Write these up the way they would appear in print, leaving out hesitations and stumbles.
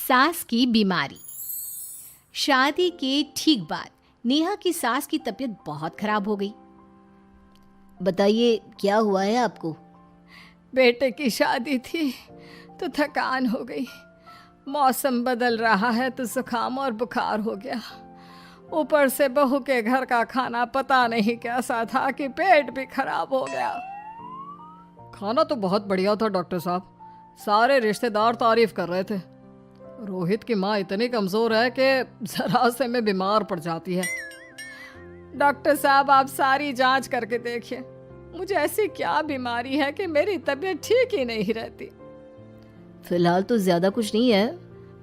सास की बीमारी। शादी के ठीक बाद नेहा की सास की तबीयत बहुत खराब हो गई। बताइए क्या हुआ है आपको? बेटे की शादी थी तो थकान हो गई। मौसम बदल रहा है तो जुकाम और बुखार हो गया। ऊपर से बहू के घर का खाना पता नहीं कैसा था कि पेट भी खराब हो गया। खाना तो बहुत बढ़िया था डॉक्टर साहब, सारे रिश्तेदार तारीफ कर रहे थे। रोहित की माँ इतनी कमज़ोर है कि जरा से में बीमार पड़ जाती है। डॉक्टर साहब आप सारी जांच करके देखिए, मुझे ऐसी क्या बीमारी है कि मेरी तबीयत ठीक ही नहीं रहती। फिलहाल तो ज़्यादा कुछ नहीं है,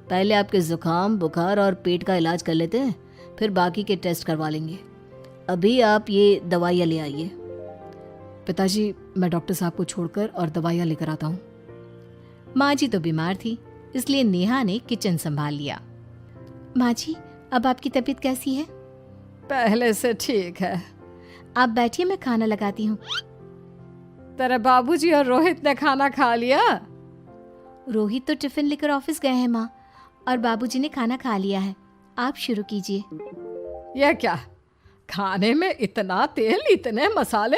पहले आपके ज़ुकाम बुखार और पेट का इलाज कर लेते हैं, फिर बाकी के टेस्ट करवा लेंगे। अभी आप ये दवाइयाँ ले आइए। पिताजी मैं डॉक्टर साहब को छोड़कर और दवाइयाँ लेकर आता हूँ। माँ जी तो बीमार थी, इसलिए नेहा ने किचन संभाल लिया। माँ जी अब आपकी तबीयत कैसी है? पहले से ठीक है। आप बैठिए, मैं खाना लगाती हूँ। तेरे बाबूजी और रोहित ने खाना खा लिया? रोहित तो टिफिन लेकर ऑफिस गए हैं माँ, और बाबूजी ने खाना खा लिया है। आप शुरू कीजिए। यह क्या, खाने में इतना तेल इतने मसाले?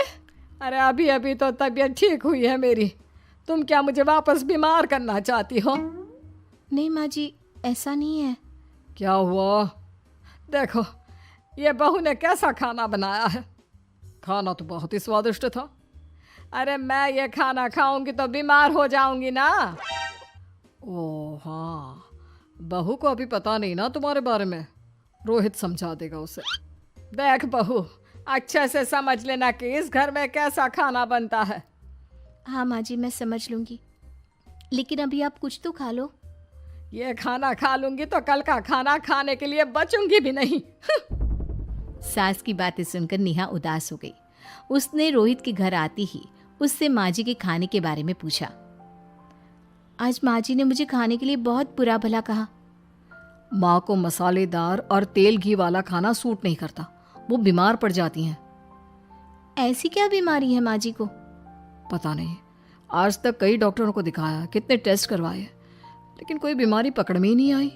अरे अभी अभी तो तबीयत ठीक हुई है मेरी, तुम क्या मुझे वापस बीमार करना चाहती हो? नहीं माँ जी, ऐसा नहीं है। क्या हुआ? देखो ये बहू ने कैसा खाना बनाया है। खाना तो बहुत ही स्वादिष्ट था। अरे मैं ये खाना खाऊंगी तो बीमार हो जाऊंगी ना। ओह हाँ, बहू को अभी पता नहीं ना तुम्हारे बारे में, रोहित समझा देगा उसे। देख बहू, अच्छे से समझ लेना कि इस घर में कैसा खाना बनता है। हाँ माँ जी, मैं समझ लूँगी, लेकिन अभी आप कुछ तो खा लो। ये खाना खा लूंगी तो कल का खाना खाने के लिए बचूंगी भी नहीं। सास की बातें सुनकर नेहा उदास हो गई। उसने रोहित के घर आती ही उससे माँ जी के खाने के बारे में पूछा। आज माँ जी ने मुझे खाने के लिए बहुत बुरा भला कहा। माँ को मसालेदार और तेल घी वाला खाना सूट नहीं करता, वो बीमार पड़ जाती हैं। ऐसी क्या बीमारी है माँ जी को? पता नहीं, आज तक कई डॉक्टरों को दिखाया, कितने टेस्ट करवाए, लेकिन कोई बीमारी पकड़ में ही नहीं आई।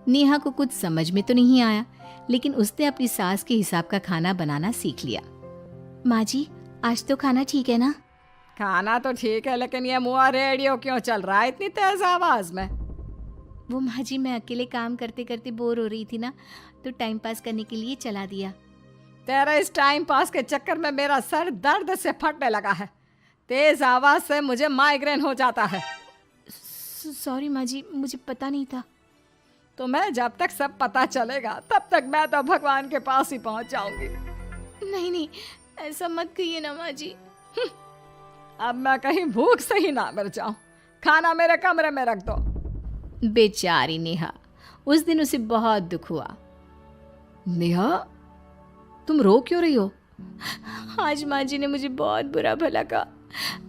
नेहा को कुछ समझ में तो नहीं आया, लेकिन उसने अपनी सास के हिसाब का खाना बनाना सीख लिया। माँ जी आज तो खाना ठीक है ना? खाना तो ठीक है, लेकिन ये मुआ रेडियो क्यों चल रहा है इतनी तेज आवाज में? वो माँ जी मैं अकेले काम करते करते बोर हो रही थी ना, तो टाइम पास करने के लिए चला दिया। तेरा इस टाइम पास के चक्कर में मेरा सर दर्द से फटने लगा है। तेज आवाज से मुझे माइग्रेन हो जाता है। सॉरी माँ जी, मुझे पता नहीं था। तुम्हें जब तक सब पता चलेगा तब तक मैं तो भगवान के पास ही पहुंच जाऊंगी। नहीं नहीं, ऐसा मत कहिए ना माँ जी। अब मैं कहीं भूख से ही ना मर जाऊं। खाना मेरे कमरे में रख दो। बेचारी नेहा, उस दिन उसे बहुत दुख हुआ। नेहा तुम रो क्यों रही हो? आज माँ जी ने मुझे बहुत बुरा भला कहा,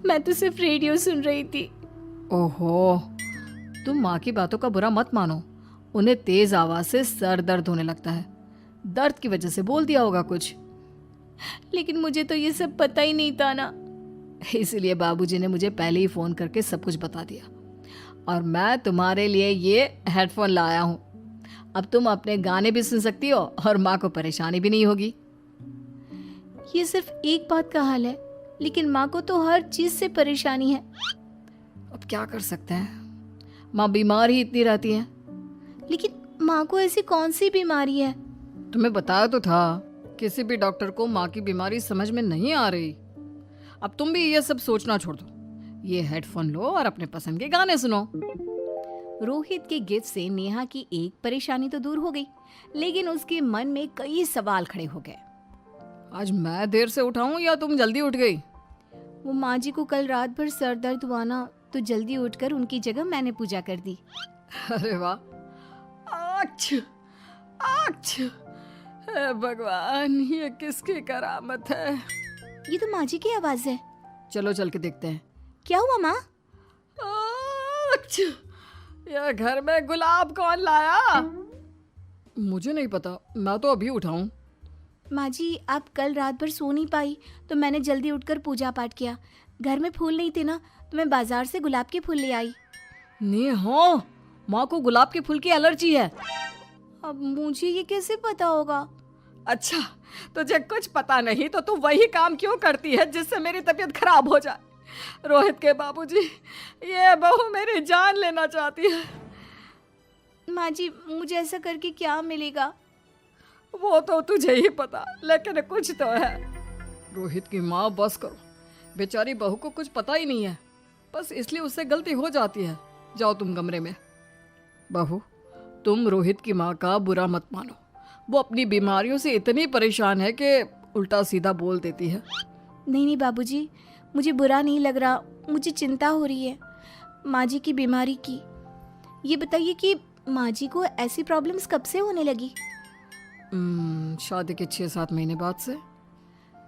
मैं तो सिर्फ रेडियो सुन रही थी। ओहो, तुम माँ की बातों का बुरा मत मानो, उन्हें तेज आवाज से सर दर्द होने लगता है, दर्द की वजह से बोल दिया होगा कुछ। लेकिन मुझे तो ये सब पता ही नहीं था ना, इसलिए बाबूजी ने मुझे पहले ही फोन करके सब कुछ बता दिया, और मैं तुम्हारे लिए ये हेडफोन लाया हूँ। अब तुम अपने गाने भी सुन सकती हो और माँ को परेशानी भी नहीं होगी। ये सिर्फ एक बात का हाल है, लेकिन माँ को तो हर चीज से परेशानी है। अब क्या कर सकते हैं, माँ बीमार ही इतनी रहती है। लेकिन माँ को ऐसी कौन सी बीमारी है? तुम्हें बताया तो था, किसी भी डॉक्टर को माँ की बीमारी समझ में नहीं आ रही। अब तुम भी ये सब सोचना छोड़ दो, ये हेडफोन लो और अपने पसंद के गाने सुनो। रोहित के गिफ्ट से नेहा की एक परेशानी तो दूर हो गई, लेकिन उसके मन में कई सवाल खड़े हो गए। आज मैं देर से उठाऊं या तुम जल्दी उठ गई? वो माँ जी को कल रात भर सर दर्द हुआ ना, तो जल्दी उठकर उनकी जगह मैंने पूजा कर दी। अरे वाह, अच्छा अच्छा, हे भगवान ये किसकी करामत है? ये तो माँ जी की आवाज है। चलो चल के देखते हैं। क्या हुआ माँ? अच्छा, यह घर में गुलाब कौन लाया? मुझे नहीं पता, मैं तो अभी उठा हूँ। माँ जी आप कल रात भर सो नहीं पाई, तो मैंने जल्दी उठकर पूजा पाठ किया। घर में फूल नहीं थे ना, तो मैं बाजार से गुलाब के फूल ले आई। नेहा, माँ को गुलाब के फूल की एलर्जी है। अब मुझे ये कैसे पता होगा? अच्छा, तुझे कुछ पता नहीं तो तू वही काम क्यों करती है जिससे मेरी तबीयत खराब हो जाए? रोहित के बाबूजी, ये बहू मेरी जान लेना चाहती है। माँ जी, मुझे ऐसा करके क्या मिलेगा? वो तो तुझे ही पता, लेकिन कुछ तो है। रोहित की माँ, बस करो। बेचारी बहू को कुछ पता ही नहीं है, बस इसलिए उससे गलती हो जाती है। जाओ तुम कमरे में। बहू, तुम रोहित की माँ का बुरा मत मानो। वो अपनी बीमारियों से इतनी परेशान है कि उल्टा सीधा बोल देती है। नहीं नहीं बाबूजी, मुझे बुरा नहीं लग रहा, मुझे चिंता हो रही है माँ जी की बीमारी की। ये बताइए कि माँ जी को ऐसी प्रॉब्लम्स कब से होने लगी? शादी के 6-7 महीने बाद से।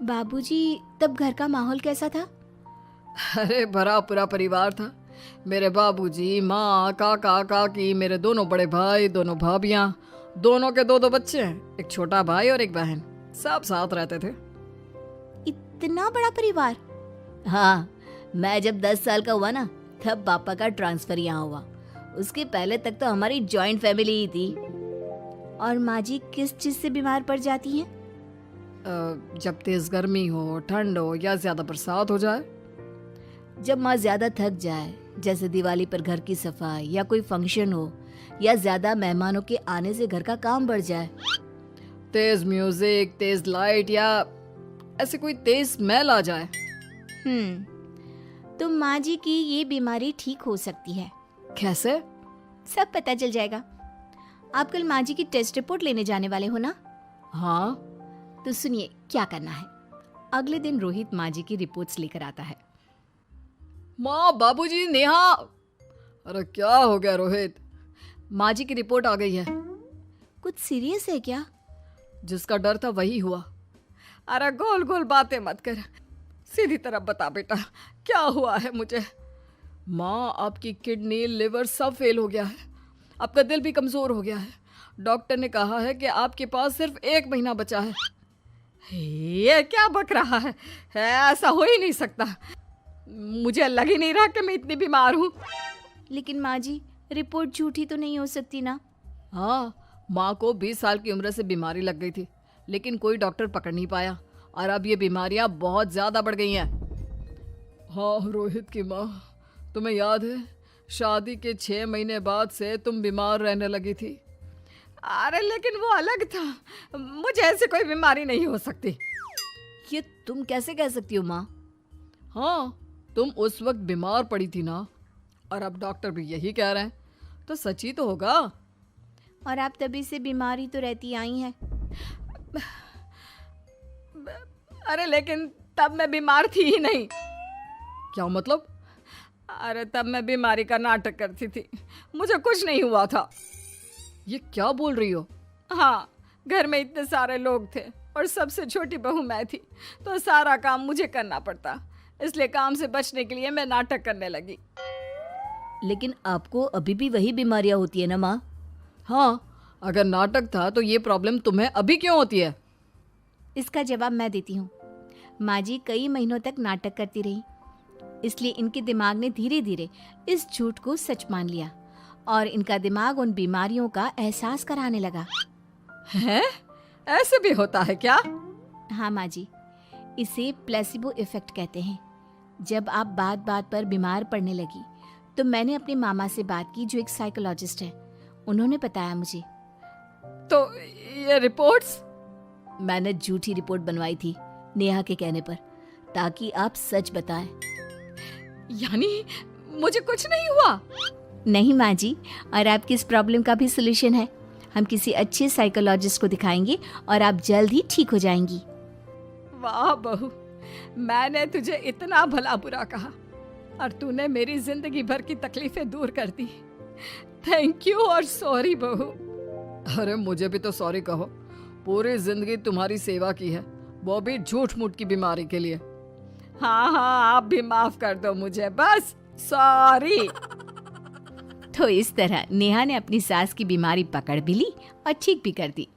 बाबूजी, तब घर का माहौल कैसा था? अरे भरा पूरा परिवार था। मेरे बाबूजी, माँ, काका, काकी, मेरे दोनों बड़े भाई, दोनों भाभियाँ, दोनों के 2-2 बच्चे हैं, एक छोटा भाई और एक बहन। सब साथ रहते थे। इतना बड़ा परिवार? हाँ, मैं जब 10 साल का हुआ ना, तब पापा का ट्रांसफर यहाँ हुआ। उसके पहले तक तो हमारी जॉइंट फैमिली ही थी। और माँ जी किस चीज से बीमार पड़ जाती हैं? जब तेज गर्मी हो, ठंड हो या ज्यादा बरसात हो जाए। जब माँ ज्यादा थक जाए, जैसे दिवाली पर घर की सफाई या कोई फंक्शन हो, या ज्यादा मेहमानों के आने से घर का काम बढ़ जाए। तेज म्यूजिक, तेज लाइट या ऐसे कोई तेज स्मेल आ जाए। तो माँ जी की ये बीमारी ठीक हो सकती है। कैसे? सब पता चल जाएगा। आप कल माँ जी की टेस्ट रिपोर्ट लेने जाने वाले हो ना? हाँ। तो सुनिए क्या करना है। अगले दिन रोहित माँ जी की रिपोर्ट्स लेकर आता है। माँ, बाबूजी, नेहा। अरे क्या हो गया रोहित? माँ जी की रिपोर्ट आ गई है। कुछ सीरियस है क्या? जिसका डर था वही हुआ। अरे गोल गोल बातें मत कर, सीधी तरफ बता बेटा, क्या हुआ है मुझे? माँ, आपकी किडनी, लिवर सब फेल हो गया है। आपका दिल भी कमजोर हो गया है। डॉक्टर ने कहा है कि आपके पास सिर्फ 1 महीना बचा है। ये क्या बक रहा है? ऐसा हो ही नहीं सकता। मुझे लग ही नहीं रहा कि मैं इतनी बीमार हूँ। लेकिन माँ जी, रिपोर्ट झूठी तो नहीं हो सकती ना? हाँ, माँ को 20 साल की उम्र से बीमारी लग गई थी, लेकिन कोई डॉक्टर पकड़ नहीं पाया और अब ये बीमारियां बहुत ज्यादा बढ़ गई हैं। हाँ रोहित की माँ, तुम्हें याद है शादी के 6 महीने बाद से तुम बीमार रहने लगी थी। अरे लेकिन वो अलग था, मुझे ऐसे कोई बीमारी नहीं हो सकती। ये तुम कैसे कह सकती हो माँ? हाँ, तुम उस वक्त बीमार पड़ी थी ना, और अब डॉक्टर भी यही कह रहे हैं, तो सच ही तो होगा। और आप तभी से बीमार ही तो रहती आई हैं। अरे लेकिन तब मैं बीमार थी ही नहीं। क्या मतलब? अरे तब मैं बीमारी का नाटक करती थी, मुझे कुछ नहीं हुआ था। ये क्या बोल रही हो? हाँ, घर में इतने सारे लोग थे और सबसे छोटी बहू मैं थी, तो सारा काम मुझे करना पड़ता, इसलिए काम से बचने के लिए मैं नाटक करने लगी। लेकिन आपको अभी भी वही बीमारियां होती है ना माँ? हाँ, अगर नाटक था तो ये प्रॉब्लम तुम्हें अभी क्यों होती है? इसका जवाब मैं देती हूँ। माँ जी कई महीनों तक नाटक करती रही, इसलिए इनके दिमाग ने धीरे धीरे इस झूठ को सच मान लिया और इनका दिमाग उन बीमारियों का एहसास कराने लगा। हैं? ऐसे भी होता है क्या? हाँ माँ जी, इसे प्लेसिबो इफेक्ट कहते हैं। जब आप बात बात पर बीमार पड़ने लगी तो मैंने अपने मामा से बात की जो एक साइकोलॉजिस्ट है। उन्होंने बताया मुझे। तो ये रिपोर्ट्स? मैंने झूठी रिपोर्ट बनवाई थी नेहा के कहने पर, ताकि आप सच बताएं। यानी मुझे कुछ नहीं हुआ? नहीं माँ जी, और आपकी इस प्रॉब्लम का भी सोल्यूशन है। हम किसी अच्छे साइकोलॉजिस्ट को दिखाएंगे और आप जल्द ही ठीक हो जाएंगी। वाह बहू, मैंने तुझे इतना भला बुरा कहा और तूने मेरी जिंदगी भर की तकलीफें दूर कर दी। थैंक यू और सॉरी बहू। अरे मुझे भी तो सॉरी कहो, पूरी जिंदगी तुम्हारी सेवा की है, वो भी झूठ मूठ की बीमारी के लिए। हाँ हाँ, आप भी माफ कर दो मुझे, बस सॉरी। तो इस तरह नेहा ने अपनी सास की बीमारी पकड़ भी ली और ठीक भी कर दी।